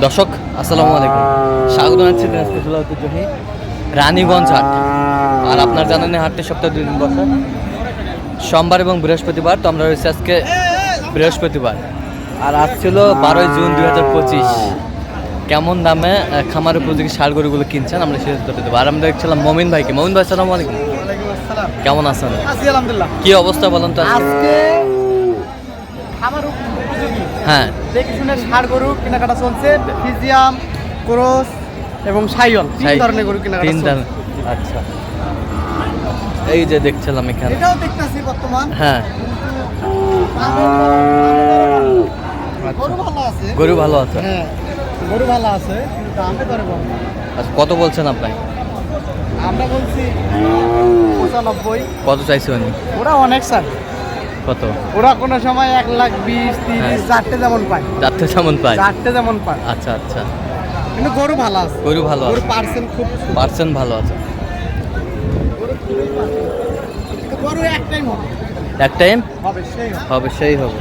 দর্শক আসসালামু আলাইকুম, স্বাগত জানাচ্ছি রানীগঞ্জ হাট। আর আপনার জানেন হাটটি সপ্তাহে 2 দিন বসে, সোমবার এবং বৃহস্পতিবার। তো আমরা রয়েছি আজকে বৃহস্পতিবার, আর আজ ছিল 12 জুন 2025। কেমন দামে খামার উপযোগী ষাঁড় গরুগুলো কিনছেন আমরা সেটা তুলে দেবো। আর আমরা দেখছিলাম মমিন ভাইকে। মমিন ভাই আসসালামু আলাইকুম। কেমন আছেন? আলহামদুলিল্লাহ। কি অবস্থা বলেন তো আজকে খামার উপযোগী দেখে শুনে ষাঁড় গরু কেনাকাটা চলছে। ফিজিয়াম, ক্রস এবং সাইওয়াল, 3 ধরনের গরু কেনাকাটা চলছে। আচ্ছা, এই যে দেখছিলাম এখানে, এটাও দেখতেছি বর্তমান। গরু ভালো আছে। গরু ভালো আছে। গরু ভালো আছে, কিন্তু দামে দরে বল। আচ্ছা, কত বলছেন আপনি? আমরা বলছি 95। কত চাইছেন? ওরা অনেক স্যার। কত? ওরা কোনো সময় 1,20,000, 30, চারটে যেমন পায়। চারটে যেমন পায়। আচ্ছা। আচ্ছা, কিন্তু গরু ভালো আছে। গরু ভালো আছে। পার্সেন্ট ভালো আছে। গরু এক টাইম হবে। এক টাইম হবে, সেই হবে।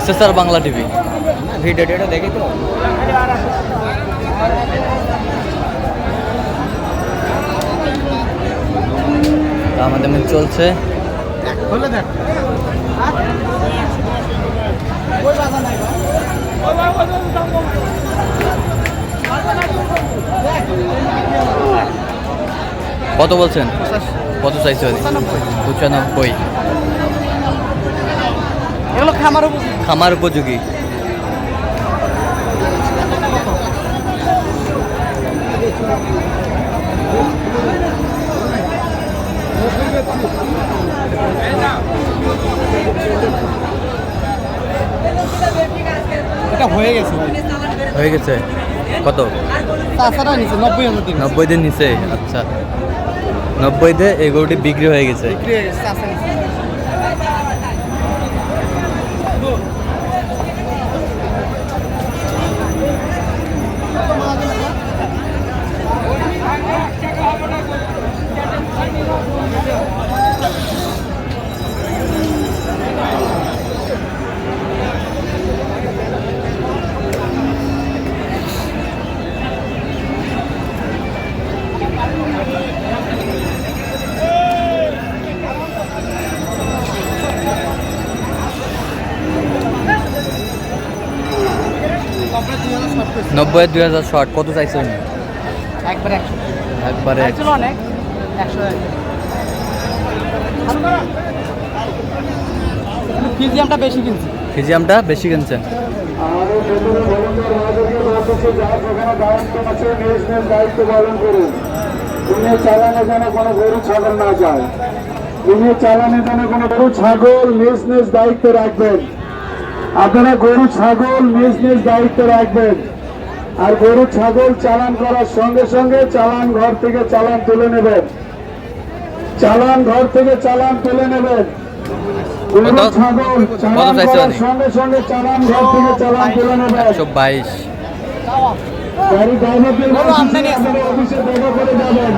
SSR বাংলা টিভি ভিডিওটা দেখি তো। আমাদের চলছে। কত বলছেন? কত চাইছেন? 95। এগুলো খামার উপযোগী। এটা হয়ে গেছে। কত? তাছাড়া নিচে 90 দিন নিচে। আচ্ছা, 90 দিয়ে এই গরুটি বিক্রি হয়ে গেছে। 90 2000 শর্ট। কত চাইছেন? একবারে 100 অনেক 100। ফিজিয়ামটা বেশি কিনছেন। দায়িত্ব পালন করুন। তুমি চালানো যেন কোনো গরু ছাগল না যায়। তুমি চালানো যেন কোনো গরু ছাগল নিজ দায়িত্ব রাখবেন। আপনারা গরু ছাগল নিজ দায়িত্ব রাখবেন। আর গরু ছাগল চালান করার সঙ্গে সঙ্গে চালান ঘর থেকে চালান তুলে নেবেন। গরু ছাগল চালান করার সঙ্গে সঙ্গে চালান ঘর থেকে চালান তুলে নেবেন। 122। গাড়ি ড্রাইভারদের অফিসে দেখা করে যাবেন।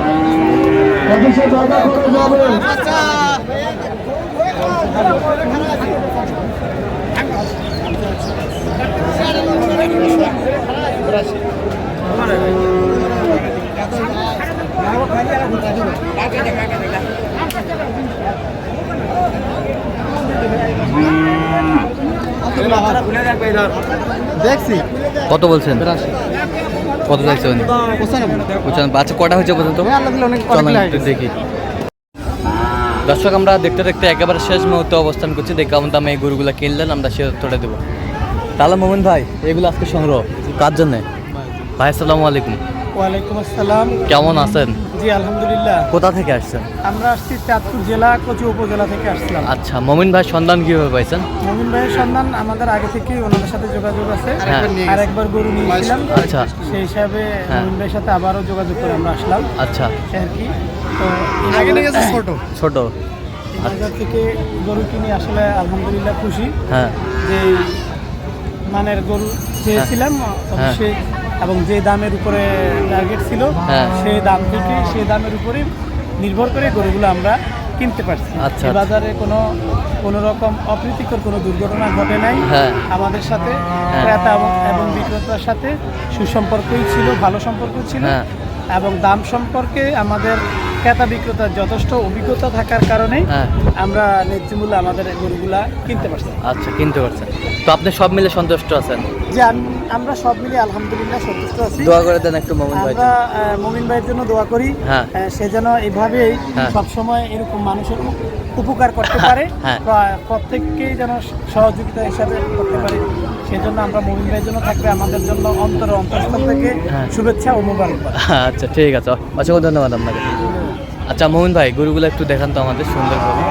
দেখছি কত বলছেন? কত চাইছেন? 95। আচ্ছা, কটা হয়েছে পর্যন্ত? চলেন একটু দেখি। দর্শক, আমরা দেখতে দেখতে একেবারে শেষ মুহূর্তে অবস্থান করছি। দেখে কেমন দামে এই গরুগুলো কিনলেন আমরা সে তথ্যটা দেবো। তাহলে মোমিন ভাই, এগুলো আজকে সংগ্রহ কার জন্যে? ভাই আসসালামু আলাইকুম। ওয়ালাইকুম আসসালাম। কেমন আছেন? জি আলহামদুলিল্লাহ। কোথা থেকে আসছেন? আমরা আসছি চাঁদপুর জেলা কচি উপজেলা থেকে আসছিলাম। আচ্ছা, মোমিন ভাই সন্ধান কীভাবে পাইছেন? মমিন ভাইয়ের সন্ধান আমাদের আগে থেকেই ওনাদের সাথে যোগাযোগ আছে। হ্যাঁ। আরেকবার গরু নিয়েছিলাম, আচ্ছা সেই হিসাবে হ্যাঁ। মমিন ভাইয়ের সাথে আবারও যোগাযোগ করে আমরা আসলাম আচ্ছা। আর কি। তো আগে ছোট ছোট। বাজার থেকে গরু কিনে আসলে আলহামদুলিল্লাহ খুশি হ্যাঁ যে মানের গরু চেয়েছিলাম অবশ্যই, এবং যে দামের উপরে টার্গেট ছিল হ্যাঁ। সেই দাম থেকে সেই দামের উপরে নির্ভর করে গরুগুলো আমরা কিনতে পারছি। আচ্ছা। এই বাজারে কোনো রকম অপ্রীতিকর কোনো দুর্ঘটনা ঘটে নাই। হ্যাঁ। আমাদের সাথে হ্যাঁ। ক্রেতা এবং বিক্রেতার সাথে সুসম্পর্কই ছিল, ভালো সম্পর্ক ছিল। হ্যাঁ। এবং দাম সম্পর্কে আমাদের ক্রেতা বিক্রেতার যথেষ্ট অভিজ্ঞতা থাকার কারণে হ্যাঁ। আমরা ন্যায্য মূল্যে আমাদের গরুগুলা কিনতে পারছি। আচ্ছা, কিনতে পারছেন। তো আপনি সব মিলে সন্তুষ্ট আছেন? যে আমরা সব মিলে আলহামদুলিল্লাহ সন্তুষ্ট আছি। দোয়া করে দেন একটু মোমিন ভাই। আমরা মমিন ভাইয়ের জন্য দোয়া করি, হ্যাঁ। সে যেন এইভাবেই হ্যাঁ। সবসময় এরকম মানুষের উপকার করতে পারে, হ্যাঁ। প্রত্যেককেই যেন সহযোগিতা হিসাবে করতে পারে। সেজন্য আমরা মমিন ভাইয়ের জন্য থাকবে আমাদের জন্য অন্তঃস্থল থেকে হ্যাঁ। শুভেচ্ছা ও মোবারকবাদ। আচ্ছা, ঠিক আছে, অসংখ্য ধন্যবাদ আপনাকে। আচ্ছা মোমিন ভাই, গরুগুলো একটু দেখান তো আমাদের সুন্দরভাবে।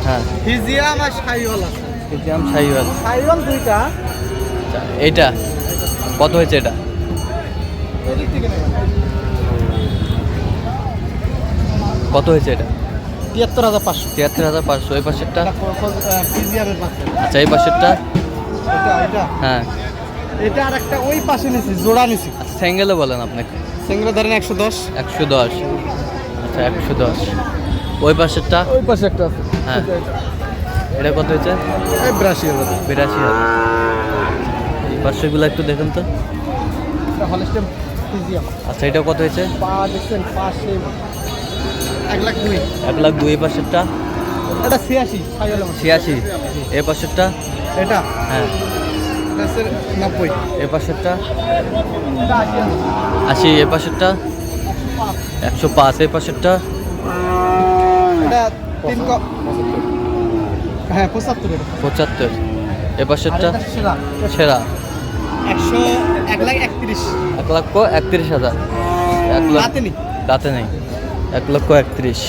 হ্যাঁ, ফিজিয়াম আর শাহিওয়াল আছে। ফিজিয়াম শাহিওয়াল। শাহিওয়াল দুইটা। আচ্ছা, এইটা কত হয়েছে? এটা কত হয়েছে? এটা 73,500। 73,500। এই পাশেরটা? ফিজিয়ামের পাশে। আচ্ছা, এই পাশেরটা? এটা হ্যাঁ। এটা আর একটা ওই পাশে নিছি, জোড়া নিছি। আচ্ছা, সিঙ্গেলে বলেন আপনাকে। সিঙ্গেল ধরেন 110। 110। আচ্ছা, 110। ওই পাশেরটা? ওই পাশে একটা আছে। হ্যাঁ। এটা কত হয়েছে? এই 82,000। 82,000। এই পাশেগুলো একটু দেখুন তো। এটা হলস্টেইন ফিজিয়াম। আচ্ছা, এটা কত হয়েছে? পা দেখছেন, পাশে 1,02,000। 1,02,000। এই পাশেরটা? এটা 86 শাহিওয়ালের মধ্যে। 86। এই পাশেরটা? এটা হ্যাঁ। এটা হচ্ছে 90। এই পাশেরটা? এটা 80,000। 80। এই পাশেরটা? 105। এই পাশেরটা? এটা 3 হ্যাঁ 75 এটা। 75। এই পাশেরটা? আর এটা সেরা সেরা? 1,31,000। 1,31,000। 1 লাখ রাতে নি দাঁতে নেই। 1,31,000।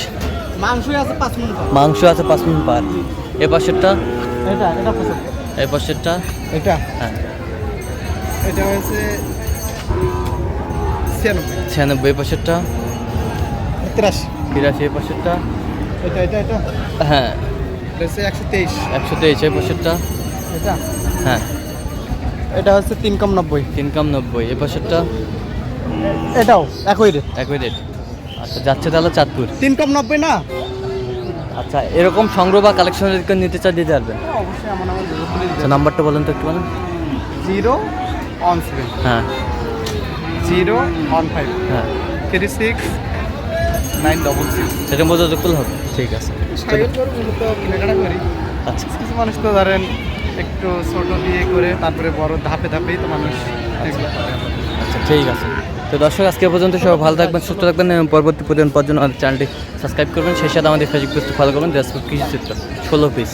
মাংসই আছে 5 মিনিট। মাংস আছে 5 মিনিট পার। এ পাশেরটা? এটা 75। এই পাশেরটা? এটা হ্যাঁ। এটা হচ্ছে 96। 96। এই পাশেরটা? 83। 83। এই পাশেরটা? এটা হ্যাঁ। এটা হচ্ছে 123। 123। এই পাশেরটা? এটা হ্যাঁ। এটা হচ্ছে 3,90। 3,90। এই পাশেরটা? এটাও একই রেট। একই রেট। আচ্ছা, যাচ্ছে তাহলে চাঁদপুর। 3,90 না? আচ্ছা, এরকম সংগ্রহ বা কালেকশন নিতে চাই দিতে পারবেন? অবশ্যই আমার নাম আচ্ছা, নাম্বারটা বলেন তো একটু বলেন। 017 হ্যাঁ 015 হ্যাঁ 36,966। সেটা মজা যোগ করলে হবে। ঠিক আছে। সাইকেল করে মূলত কেনাকাটা করি। আচ্ছা কিছু মানুষ তো ধরেন একটু ছোট দিয়ে করে তারপরে বড় ধাপে ধাপেই তো মানুষ এগুলো করে। আচ্ছা, ঠিক আছে। তো দর্শক, আজকে পর্যন্ত সবাই ভালো থাকবেন, সুস্থ থাকবেন এবং পরবর্তী প্রতিদিন পর্যন্ত আমাদের চ্যানেলটি সাবস্ক্রাইব করবেন। সেই সাথে আমাদের ফেসবুক পেজটি ফলো করবেন। দেশপুর কৃষি চিত্র 16 পিস।